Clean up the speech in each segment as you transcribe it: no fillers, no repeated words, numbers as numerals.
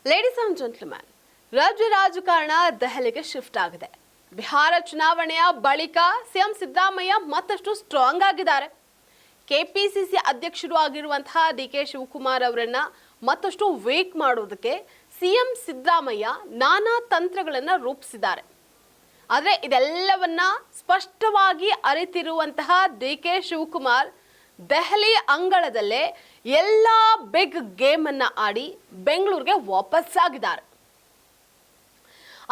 Ladies and gentleman, ರಾಜ್ಯ ರಾಜಕಾರಣ ದೆಹಲಿಗೆ ಶಿಫ್ಟ್ ಆಗಿದೆ. ಬಿಹಾರ ಚುನಾವಣೆಯ ಬಳಿಕ ಸಿಎಂ ಸಿದ್ದರಾಮಯ್ಯ ಮತ್ತಷ್ಟು ಸ್ಟ್ರಾಂಗ್ ಆಗಿದ್ದಾರೆ. ಕೆಪಿಸಿಸಿ ಅಧ್ಯಕ್ಷರು ಆಗಿರುವಂತಹ ಡಿಕೆ ಶಿವಕುಮಾರ್ ಅವರನ್ನ ಮತ್ತಷ್ಟು ವೀಕ್ ಮಾಡೋದಕ್ಕೆ ಸಿಎಂ ಸಿದ್ದರಾಮಯ್ಯ ನಾನಾ ತಂತ್ರಗಳನ್ನು ರೂಪಿಸಿದ್ದಾರೆ. ಆದರೆ ಇದೆಲ್ಲವನ್ನ ಸ್ಪಷ್ಟವಾಗಿ ಅರಿತಿರುವಂತಹ ಡಿಕೆ ಶಿವಕುಮಾರ್ ದೆಹಲಿ ಅಂಗಳದಲ್ಲೇ ಎಲ್ಲ ಬಿಗ್ ಗೇಮ್ ಅನ್ನ ಆಡಿ ಬೆಂಗಳೂರಿಗೆ ವಾಪಸ್ಸಾಗಿದ್ದಾರೆ.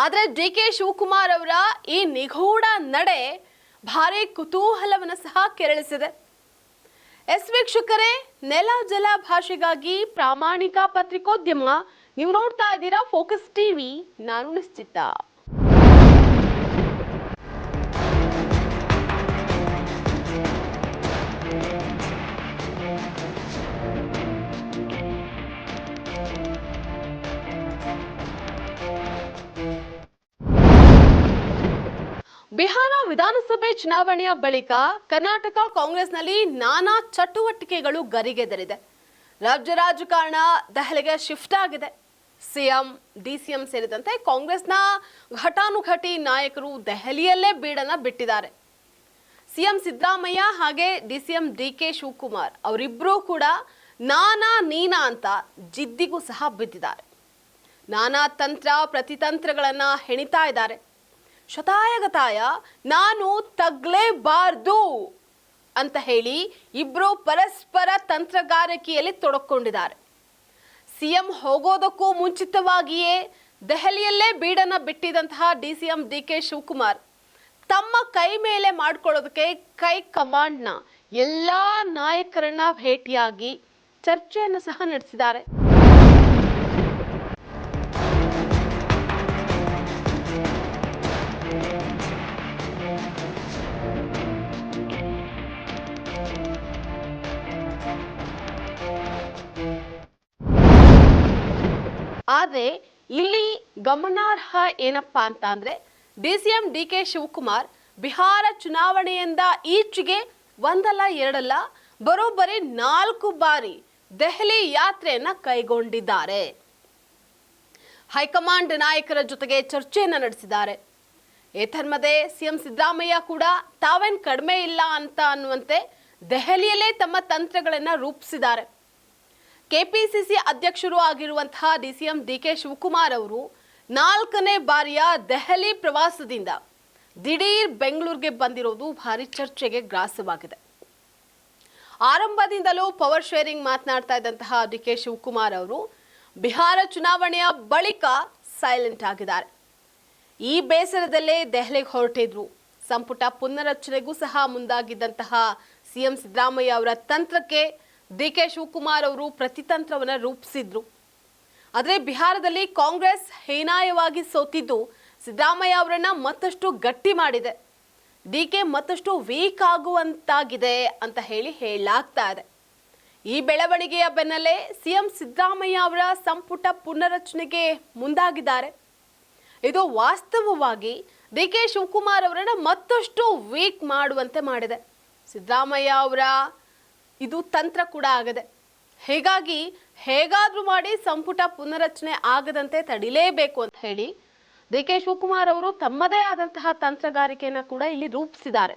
ಆದರೆ ಡಿಕೆ ಶಿವಕುಮಾರ್ ಅವರ ಈ ನಿಗೂಢ ನಡೆ ಭಾರಿ ಕುತೂಹಲವನ್ನು ಸಹ ಕೆರಳಿಸಿದೆ. ವೀಕ್ಷಕರೇ, ನೆಲ ಜಲ ಭಾಷೆಗಾಗಿ ಪ್ರಾಮಾಣಿಕ ಪತ್ರಿಕೋದ್ಯಮ. ನೀವು ನೋಡ್ತಾ ಇದ್ದೀರಾ ಫೋಕಸ್ ಟಿವಿ, ನಾನು ನಿಶ್ಚಿತ. ಬಿಹಾರ ವಿಧಾನಸಭೆ ಚುನಾವಣೆಯ ಬಳಿಕ ಕರ್ನಾಟಕ ಕಾಂಗ್ರೆಸ್ನಲ್ಲಿ ನಾನಾ ಚಟುವಟಿಕೆಗಳು ಗರಿಗೆದರಿದೆ. ರಾಜ್ಯ ರಾಜಕಾರಣ ದೆಹಲಿಗೆ ಶಿಫ್ಟ್ ಆಗಿದೆ. ಸಿಎಂ, ಡಿಸಿಎಂ ಸೇರಿದಂತೆ ಕಾಂಗ್ರೆಸ್ನ ಘಟಾನುಘಟಿ ನಾಯಕರು ದೆಹಲಿಯಲ್ಲೇ ಬೀಡನ್ನ ಬಿಟ್ಟಿದ್ದಾರೆ. ಸಿಎಂ ಸಿದ್ದರಾಮಯ್ಯ ಹಾಗೆ ಡಿಸಿಎಂ ಡಿಕೆ ಶಿವಕುಮಾರ್ ಅವರಿಬ್ಬರೂ ಕೂಡ ನಾನಾ ನೀನಾ ಅಂತ ಜಿದ್ದಿಗೂ ಸಹ ಬಿದ್ದಿದ್ದಾರೆ. ನಾನಾ ತಂತ್ರ ಪ್ರತಿತಂತ್ರಗಳನ್ನ ಹೆಣಿತಾ ಇದ್ದಾರೆ. ಶತಾಯಗತಾಯ ನಾನು ತಗ್ಲೇಬಾರ್ದು ಅಂತ ಹೇಳಿ ಇಬ್ರು ಪರಸ್ಪರ ತಂತ್ರಗಾರಿಕೆಯಲ್ಲಿ ತೊಡಕೊಂಡಿದ್ದಾರೆ. ಸಿಎಂ ಹೋಗೋದಕ್ಕೂ ಮುಂಚಿತವಾಗಿಯೇ ದೆಹಲಿಯಲ್ಲೇ ಬೀಡನ್ನ ಬಿಟ್ಟಿದಂತಹ ಡಿಸಿಎಂ ಡಿಕೆ ಶಿವಕುಮಾರ್ ತಮ್ಮ ಕೈ ಮೇಲೆ ಮಾಡ್ಕೊಳ್ಳೋದಕ್ಕೆ ಕೈ ಕಮಾಂಡ್ನ ಎಲ್ಲಾ ನಾಯಕರನ್ನ ಭೇಟಿಯಾಗಿ ಚರ್ಚೆಯನ್ನು ಸಹ ನಡೆಸಿದ್ದಾರೆ. ಆದರೆ ಇಲ್ಲಿ ಗಮನಾರ್ಹ ಏನಪ್ಪಾ ಅಂತ ಅಂದ್ರೆ ಡಿಸಿಎಂ ಡಿಕೆ ಶಿವಕುಮಾರ್ ಬಿಹಾರ ಚುನಾವಣೆಯಿಂದ ಈಚೆಗೆ ಒಂದಲ್ಲ ಎರಡಲ್ಲ ಬರೋಬ್ಬರಿ 4 ಬಾರಿ ದೆಹಲಿ ಯಾತ್ರೆಯನ್ನ ಕೈಗೊಂಡಿದ್ದಾರೆ. ಹೈಕಮಾಂಡ್ ನಾಯಕರ ಜೊತೆಗೆ ಚರ್ಚೆಯನ್ನ ನಡೆಸಿದ್ದಾರೆ. ಏತನ್ಮಧ್ಯೆ ಸಿಎಂ ಸಿದ್ದರಾಮಯ್ಯ ಕೂಡ ತಾವೇನ್ ಕಡಿಮೆ ಇಲ್ಲ ಅಂತ ಅನ್ನುವಂತೆ ದೆಹಲಿಯಲ್ಲೇ ತಮ್ಮ ತಂತ್ರಗಳನ್ನ ರೂಪಿಸಿದ್ದಾರೆ. ಕೆಪಿಸಿಸಿ ಅಧ್ಯಕ್ಷರು ಆಗಿರುವಂತಹ ಡಿಸಿಎಂ ಡಿಕೆ ಶಿವಕುಮಾರ್ ಅವರು 4ನೇ ಬಾರಿಯ ದೆಹಲಿ ಪ್ರವಾಸದಿಂದ ದಿಢೀರ್ ಬೆಂಗಳೂರಿಗೆ ಬಂದಿರೋದು ಭಾರಿ ಚರ್ಚೆಗೆ ಗ್ರಾಸವಾಗಿದೆ. ಆರಂಭದಿಂದಲೂ ಪವರ್ ಶೇರಿಂಗ್ ಮಾತನಾಡ್ತಾ ಇದ್ದಂತಹ ಡಿಕೆ ಶಿವಕುಮಾರ್ ಅವರು ಬಿಹಾರ ಚುನಾವಣೆಯ ಬಳಿಕ ಸೈಲೆಂಟ್ ಆಗಿದ್ದಾರೆ. ಈ ಬೇಸರದಲ್ಲೇ ದೆಹಲಿಗೆ ಹೊರಟಿದ್ರು. ಸಂಪುಟ ಪುನರಚನೆಗೂ ಸಹ ಮುಂದಾಗಿದ್ದಂತಹ ಸಿಎಂ ಸಿದ್ದರಾಮಯ್ಯ ಅವರ ತಂತ್ರಕ್ಕೆ ಡಿಕೆ ಶಿವಕುಮಾರ್ ಅವರು ಪ್ರತಿತಂತ್ರವನ್ನು ರೂಪಿಸಿದ್ರು. ಆದರೆ ಬಿಹಾರದಲ್ಲಿ ಕಾಂಗ್ರೆಸ್ ಹೀನಾಯವಾಗಿ ಸೋತಿದ್ದು ಸಿದ್ದರಾಮಯ್ಯ ಅವರನ್ನ ಮತ್ತಷ್ಟು ಗಟ್ಟಿ ಮಾಡಿದೆ. ಡಿಕೆ ಮತ್ತಷ್ಟು ವೀಕ್ ಆಗುವಂತಾಗಿದೆ ಅಂತ ಹೇಳಲಾಗ್ತಾ ಇದೆ. ಈ ಬೆಳವಣಿಗೆಯ ಬೆನ್ನಲ್ಲೇ ಸಿಎಂ ಸಿದ್ದರಾಮಯ್ಯ ಅವರ ಸಂಪುಟ ಪುನರಚನೆಗೆ ಮುಂದಾಗಿದ್ದಾರೆ. ಇದು ವಾಸ್ತವವಾಗಿ ಡಿಕೆ ಶಿವಕುಮಾರ್ ಅವರನ್ನ ಮತ್ತಷ್ಟು ವೀಕ್ ಮಾಡುವಂತೆ ಮಾಡಿದೆ. ಸಿದ್ದರಾಮಯ್ಯ ಅವರ ಇದು ತಂತ್ರ ಕೂಡ ಆಗದೆ. ಹೀಗಾಗಿ ಹೇಗಾದ್ರೂ ಮಾಡಿ ಸಂಪುಟ ಪುನರಚನೆ ಆಗದಂತೆ ತಡಿಲೇಬೇಕು ಅಂತ ಹೇಳಿ ಡಿಕೆ ಶಿವಕುಮಾರ್ ಅವರು ತಮ್ಮದೇ ಆದಂತಹ ತಂತ್ರಗಾರಿಕೆಯನ್ನು ಕೂಡ ಇಲ್ಲಿ ರೂಪಿಸಿದ್ದಾರೆ.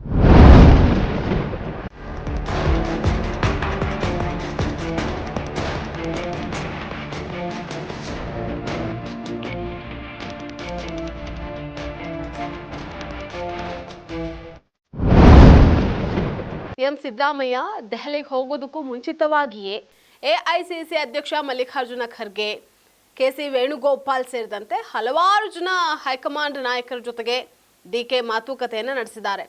ಸಿಎಂ ಸಿದ್ದರಾಮಯ್ಯ ದೆಹಲಿಗೆ ಹೋಗೋದಕ್ಕೂ ಮುಂಚಿತವಾಗಿಯೇ ಎಐಸಿಸಿ ಅಧ್ಯಕ್ಷ ಮಲ್ಲಿಕಾರ್ಜುನ ಖರ್ಗೆ, ಕೆಸಿ ವೇಣುಗೋಪಾಲ್ ಸೇರಿದಂತೆ ಹಲವಾರು ಜನ ಹೈಕಮಾಂಡ್ ನಾಯಕರ ಜೊತೆಗೆ ಡಿಕೆ ಮಾತುಕತೆಯನ್ನು ನಡೆಸಿದ್ದಾರೆ.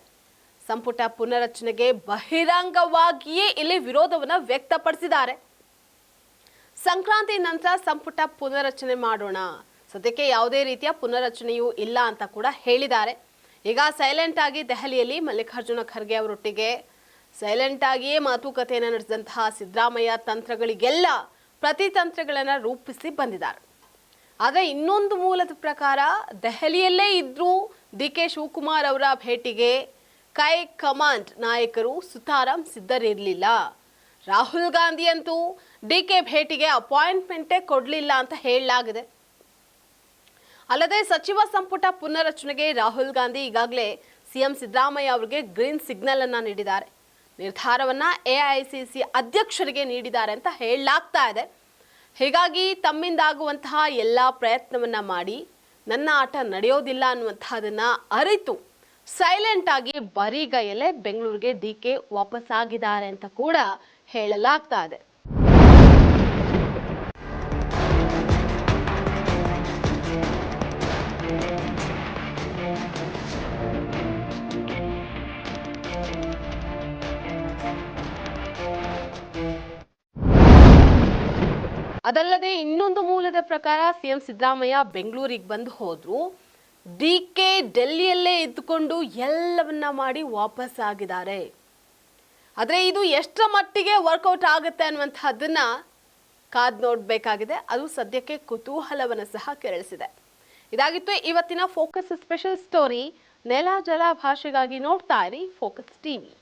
ಸಂಪುಟ ಪುನರಚನೆಗೆ ಬಹಿರಂಗವಾಗಿಯೇ ಇಲ್ಲಿ ವಿರೋಧವನ್ನು ವ್ಯಕ್ತಪಡಿಸಿದ್ದಾರೆ. ಸಂಕ್ರಾಂತಿ ನಂತರ ಸಂಪುಟ ಪುನರಚನೆ ಮಾಡೋಣ, ಸದ್ಯಕ್ಕೆ ಯಾವುದೇ ರೀತಿಯ ಪುನರಚನೆಯೂ ಇಲ್ಲ ಅಂತ ಕೂಡ ಹೇಳಿದ್ದಾರೆ. ಈಗ ಸೈಲೆಂಟ್ ಆಗಿ ದೆಹಲಿಯಲ್ಲಿ ಮಲ್ಲಿಕಾರ್ಜುನ ಖರ್ಗೆ ಅವರೊಟ್ಟಿಗೆ ಸೈಲೆಂಟ್ ಆಗಿಯೇ ಮಾತುಕತೆಯನ್ನು ನಡೆಸಿದಂತಹ ಸಿದ್ದರಾಮಯ್ಯ ತಂತ್ರಗಳಿಗೆಲ್ಲ ಪ್ರತಿತಂತ್ರಗಳನ್ನು ರೂಪಿಸಿ ಬಂದಿದ್ದಾರೆ. ಆದರೆ ಇನ್ನೊಂದು ಮೂಲದ ಪ್ರಕಾರ ದೆಹಲಿಯಲ್ಲೇ ಇದ್ರೂ ಡಿಕೆ ಶಿವಕುಮಾರ್ ಅವರ ಭೇಟಿಗೆ ಕೈ ಕಮಾಂಡ್ ನಾಯಕರು ಸುತಾರಾಂ ಸಿದ್ಧರಿರಲಿಲ್ಲ. ರಾಹುಲ್ ಗಾಂಧಿ ಅಂತೂ ಡಿಕೆ ಭೇಟಿಗೆ ಅಪಾಯಿಂಟ್ಮೆಂಟೇ ಕೊಡಲಿಲ್ಲ ಅಂತ ಹೇಳಲಾಗಿದೆ. ಅಲ್ಲದೆ ಸಚಿವ ಸಂಪುಟ ಪುನರಚನೆಗೆ ರಾಹುಲ್ ಗಾಂಧಿ ಈಗಾಗಲೇ ಸಿಎಂ ಸಿದ್ದರಾಮಯ್ಯ ಅವರಿಗೆ ಗ್ರೀನ್ ಸಿಗ್ನಲ್ ಅನ್ನ ನೀಡಿದ್ದಾರೆ. ನಿರ್ಧಾರವನ್ನ ಎಐಸಿಸಿ ಅಧ್ಯಕ್ಷರಿಗೆ ನೀಡಿದ್ದಾರೆ ಅಂತ ಹೇಳಲಾಗ್ತಾ ಇದೆ. ಹೀಗಾಗಿ ತಮ್ಮಿಂದಾಗುವಂತಹ ಎಲ್ಲ ಪ್ರಯತ್ನವನ್ನ ಮಾಡಿ ನನ್ನ ಆಟ ನಡೆಯೋದಿಲ್ಲ ಅನ್ನುವಂತಹದನ್ನ ಅರಿತು ಸೈಲೆಂಟ್ ಆಗಿ ಬರಿಗೈಯಲ್ಲೇ ಬೆಂಗಳೂರಿಗೆ ಡಿಕೆ ವಾಪಸ್ ಆಗಿದ್ದಾರೆ ಅಂತ ಕೂಡ ಹೇಳಲಾಗ್ತಾ ಇದೆ. ಅದಲ್ಲದೆ ಇನ್ನೊಂದು ಮೂಲದ ಪ್ರಕಾರ ಸಿಎಂ ಸಿದ್ದರಾಮಯ್ಯ ಬೆಂಗಳೂರಿಗೆ ಬಂದು ಹೋದ್ರು, ಡಿಕೆ ಡೆಲ್ಲಿಯಲ್ಲೇ ಇದ್ದುಕೊಂಡು ಎಲ್ಲವನ್ನ ಮಾಡಿ ವಾಪಸ್ ಆಗಿದ್ದಾರೆ. ಆದರೆ ಇದು ಎಷ್ಟರ ಮಟ್ಟಿಗೆ ವರ್ಕೌಟ್ ಆಗುತ್ತೆ ಅನ್ನುವಂಥದ್ದನ್ನ ಕಾದ್ ನೋಡಬೇಕಾಗಿದೆ. ಅದು ಸದ್ಯಕ್ಕೆ ಕುತೂಹಲವನ್ನು ಸಹ ಕೆರಳಿಸಿದೆ. ಇದಾಗಿತ್ತು ಇವತ್ತಿನ ಫೋಕಸ್ ಸ್ಪೆಷಲ್ ಸ್ಟೋರಿ. ನೆಲ ಜಲ ಭಾಷೆಗಾಗಿ ನೋಡ್ತಾ ಇರಿ ಫೋಕಸ್ ಟಿವಿ.